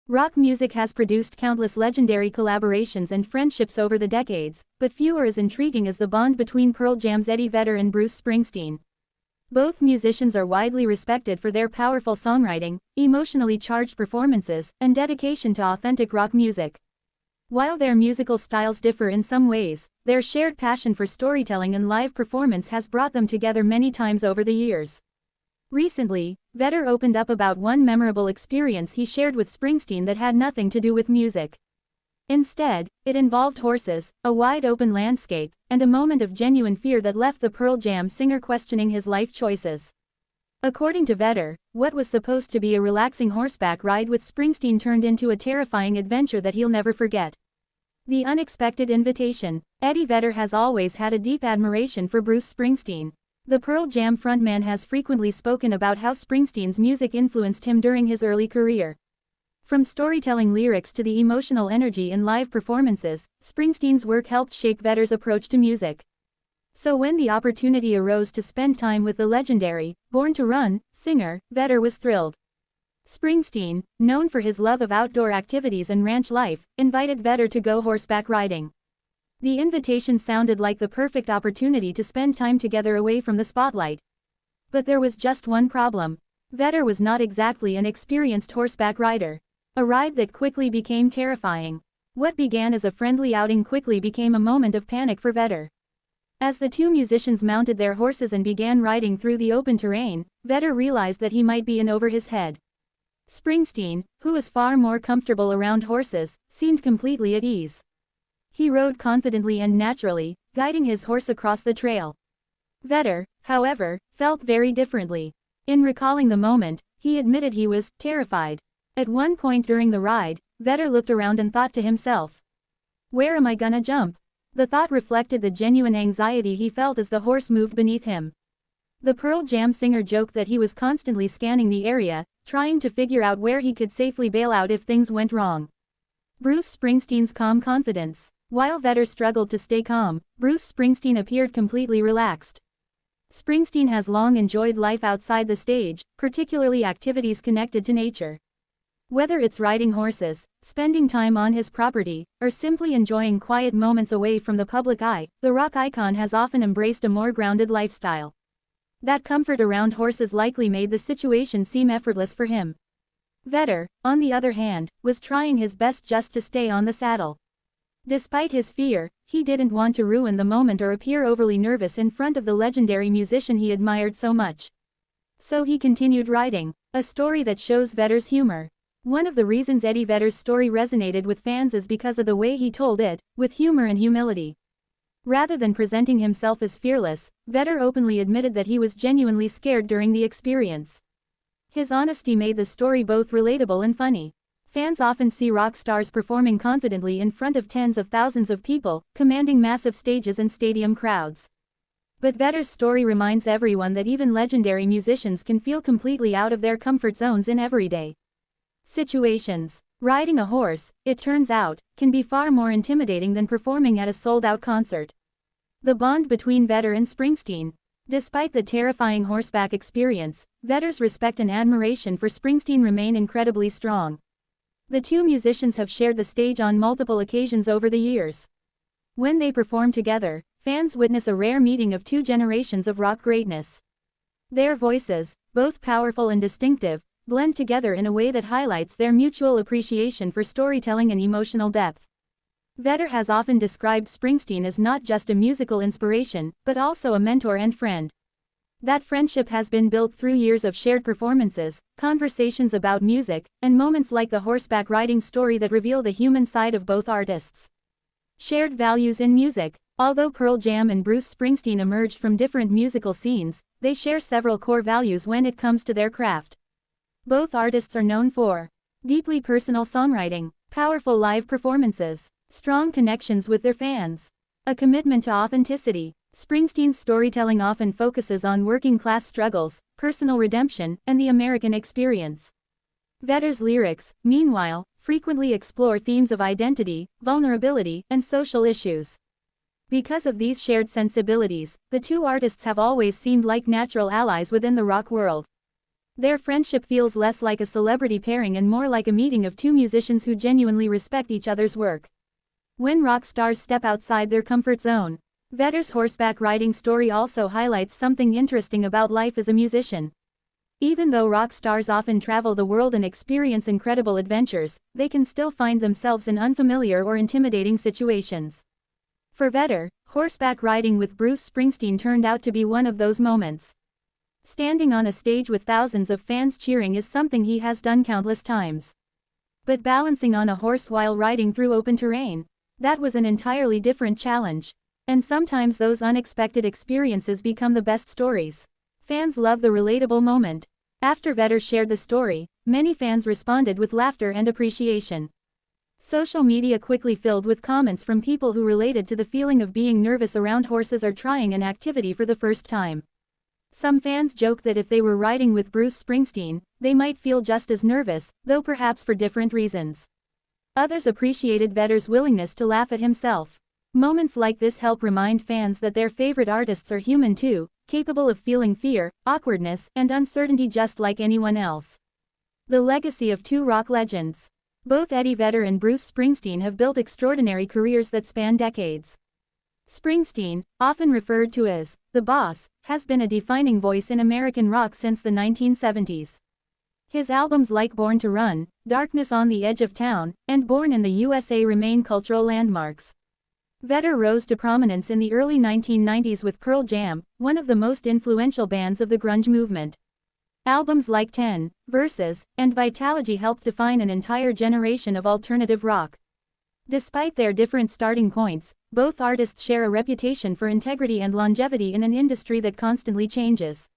Rock music has produced countless legendary collaborations and friendships over the decades, but few are as intriguing as the bond between Pearl Jam's Eddie Vedder and Bruce Springsteen. Both musicians are widely respected for their powerful songwriting, emotionally charged performances, and dedication to authentic rock music. While their musical styles differ in some ways, their shared passion for storytelling and live performance has brought them together many times over the years. Recently, Vedder opened up about one memorable experience he shared with Springsteen that had nothing to do with music. Instead, it involved horses, a wide-open landscape, and a moment of genuine fear that left the Pearl Jam singer questioning his life choices. According to Vedder, what was supposed to be a relaxing horseback ride with Springsteen turned into a terrifying adventure that he'll never forget. The unexpected invitation. Eddie Vedder has always had a deep admiration for Bruce Springsteen. The Pearl Jam frontman has frequently spoken about how Springsteen's music influenced him during his early career. From storytelling lyrics to the emotional energy in live performances, Springsteen's work helped shape Vedder's approach to music. So when the opportunity arose to spend time with the legendary, Born to Run, singer, Vedder was thrilled. Springsteen, known for his love of outdoor activities and ranch life, invited Vedder to go horseback riding. The invitation sounded like the perfect opportunity to spend time together away from the spotlight. But there was just one problem. Vedder was not exactly an experienced horseback rider. A ride that quickly became terrifying. What began as a friendly outing quickly became a moment of panic for Vedder. As the two musicians mounted their horses and began riding through the open terrain, Vedder realized that he might be in over his head. Springsteen, who was far more comfortable around horses, seemed completely at ease. He rode confidently and naturally, guiding his horse across the trail. Vedder, however, felt very differently. In recalling the moment, he admitted he was terrified. At one point during the ride, Vedder looked around and thought to himself, "Where am I gonna jump?" The thought reflected the genuine anxiety he felt as the horse moved beneath him. The Pearl Jam singer joked that he was constantly scanning the area, trying to figure out where he could safely bail out if things went wrong. Bruce Springsteen's calm confidence. While Vedder struggled to stay calm, Bruce Springsteen appeared completely relaxed. Springsteen has long enjoyed life outside the stage, particularly activities connected to nature. Whether it's riding horses, spending time on his property, or simply enjoying quiet moments away from the public eye, the rock icon has often embraced a more grounded lifestyle. That comfort around horses likely made the situation seem effortless for him. Vedder, on the other hand, was trying his best just to stay on the saddle. Despite his fear, he didn't want to ruin the moment or appear overly nervous in front of the legendary musician he admired so much. So he continued riding, a story that shows Vedder's humor. One of the reasons Eddie Vedder's story resonated with fans is because of the way he told it, with humor and humility. Rather than presenting himself as fearless, Vedder openly admitted that he was genuinely scared during the experience. His honesty made the story both relatable and funny. Fans often see rock stars performing confidently in front of tens of thousands of people, commanding massive stages and stadium crowds. But Vedder's story reminds everyone that even legendary musicians can feel completely out of their comfort zones in everyday situations. Riding a horse, it turns out, can be far more intimidating than performing at a sold-out concert. The bond between Vedder and Springsteen. Despite the terrifying horseback experience, Vedder's respect and admiration for Springsteen remain incredibly strong. The two musicians have shared the stage on multiple occasions over the years. When they perform together, fans witness a rare meeting of two generations of rock greatness. Their voices, both powerful and distinctive, blend together in a way that highlights their mutual appreciation for storytelling and emotional depth. Vedder has often described Springsteen as not just a musical inspiration, but also a mentor and friend. That friendship has been built through years of shared performances, conversations about music, and moments like the horseback riding story that reveal the human side of both artists. Shared values in music. Although Pearl Jam and Bruce Springsteen emerged from different musical scenes, they share several core values when it comes to their craft. Both artists are known for deeply personal songwriting, powerful live performances, strong connections with their fans, a commitment to authenticity. Springsteen's storytelling often focuses on working-class struggles, personal redemption, and the American experience. Vedder's lyrics, meanwhile, frequently explore themes of identity, vulnerability, and social issues. Because of these shared sensibilities, the two artists have always seemed like natural allies within the rock world. Their friendship feels less like a celebrity pairing and more like a meeting of two musicians who genuinely respect each other's work. When rock stars step outside their comfort zone. Vedder's horseback riding story also highlights something interesting about life as a musician. Even though rock stars often travel the world and experience incredible adventures, they can still find themselves in unfamiliar or intimidating situations. For Vedder, horseback riding with Bruce Springsteen turned out to be one of those moments. Standing on a stage with thousands of fans cheering is something he has done countless times. But balancing on a horse while riding through open terrain, that was an entirely different challenge. And sometimes those unexpected experiences become the best stories. Fans love the relatable moment. After Vedder shared the story, many fans responded with laughter and appreciation. Social media quickly filled with comments from people who related to the feeling of being nervous around horses or trying an activity for the first time. Some fans joked that if they were riding with Bruce Springsteen, they might feel just as nervous, though perhaps for different reasons. Others appreciated Vedder's willingness to laugh at himself. Moments like this help remind fans that their favorite artists are human too, capable of feeling fear, awkwardness, and uncertainty just like anyone else. The legacy of two rock legends. Both Eddie Vedder and Bruce Springsteen have built extraordinary careers that span decades. Springsteen, often referred to as the Boss, has been a defining voice in American rock since the 1970s. His albums like Born to Run, Darkness on the Edge of Town, and Born in the USA remain cultural landmarks. Vedder rose to prominence in the early 1990s with Pearl Jam, one of the most influential bands of the grunge movement. Albums like 10, Versus, and Vitalogy helped define an entire generation of alternative rock. Despite their different starting points, both artists share a reputation for integrity and longevity in an industry that constantly changes.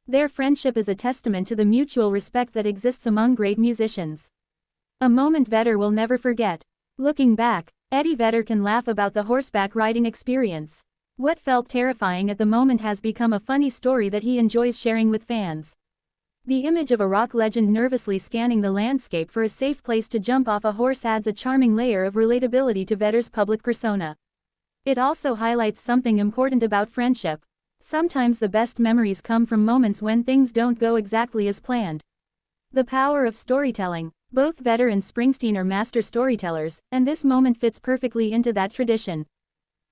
Their friendship is a testament to the mutual respect that exists among great musicians. A moment Vedder will never forget. Looking back, Eddie Vedder can laugh about the horseback riding experience. What felt terrifying at the moment has become a funny story that he enjoys sharing with fans. The image of a rock legend nervously scanning the landscape for a safe place to jump off a horse adds a charming layer of relatability to Vedder's public persona. It also highlights something important about friendship. Sometimes the best memories come from moments when things don't go exactly as planned. The power of storytelling. Both Vedder and Springsteen are master storytellers, and this moment fits perfectly into that tradition.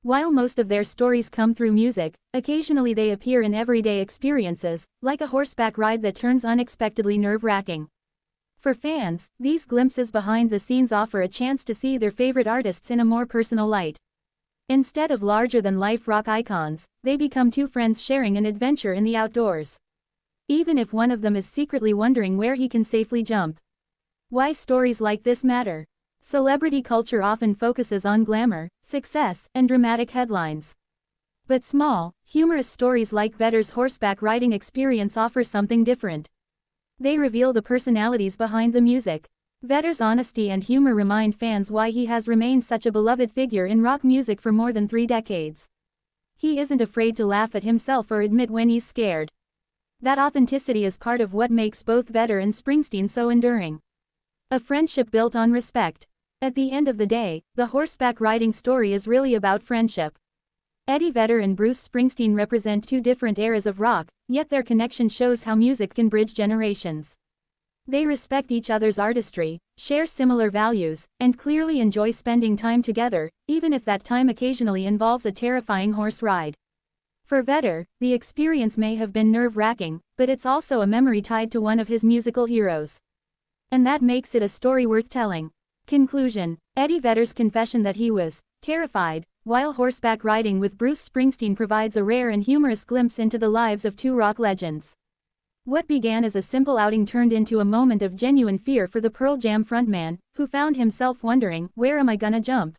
While most of their stories come through music, occasionally they appear in everyday experiences, like a horseback ride that turns unexpectedly nerve-wracking. For fans, these glimpses behind the scenes offer a chance to see their favorite artists in a more personal light. Instead of larger-than-life rock icons, they become two friends sharing an adventure in the outdoors. Even if one of them is secretly wondering where he can safely jump. Why stories like this matter? Celebrity culture often focuses on glamour, success, and dramatic headlines. But small, humorous stories like Vedder's horseback riding experience offer something different. They reveal the personalities behind the music. Vedder's honesty and humor remind fans why he has remained such a beloved figure in rock music for more than 3 decades. He isn't afraid to laugh at himself or admit when he's scared. That authenticity is part of what makes both Vedder and Springsteen so enduring. A friendship built on respect. At the end of the day, the horseback riding story is really about friendship. Eddie Vedder and Bruce Springsteen represent two different eras of rock, yet their connection shows how music can bridge generations. They respect each other's artistry, share similar values, and clearly enjoy spending time together, even if that time occasionally involves a terrifying horse ride. For Vedder, the experience may have been nerve-wracking, but it's also a memory tied to one of his musical heroes. And that makes it a story worth telling. Conclusion. Eddie Vedder's confession that he was terrified while horseback riding with Bruce Springsteen provides a rare and humorous glimpse into the lives of two rock legends. What began as a simple outing turned into a moment of genuine fear for the Pearl Jam frontman, who found himself wondering, where am I gonna jump?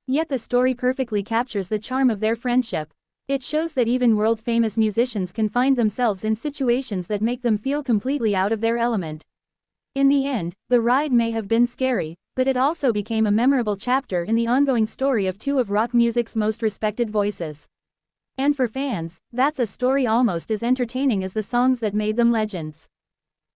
Yet the story perfectly captures the charm of their friendship. It shows that even world-famous musicians can find themselves in situations that make them feel completely out of their element. In the end, the ride may have been scary, but it also became a memorable chapter in the ongoing story of two of rock music's most respected voices. And for fans, that's a story almost as entertaining as the songs that made them legends.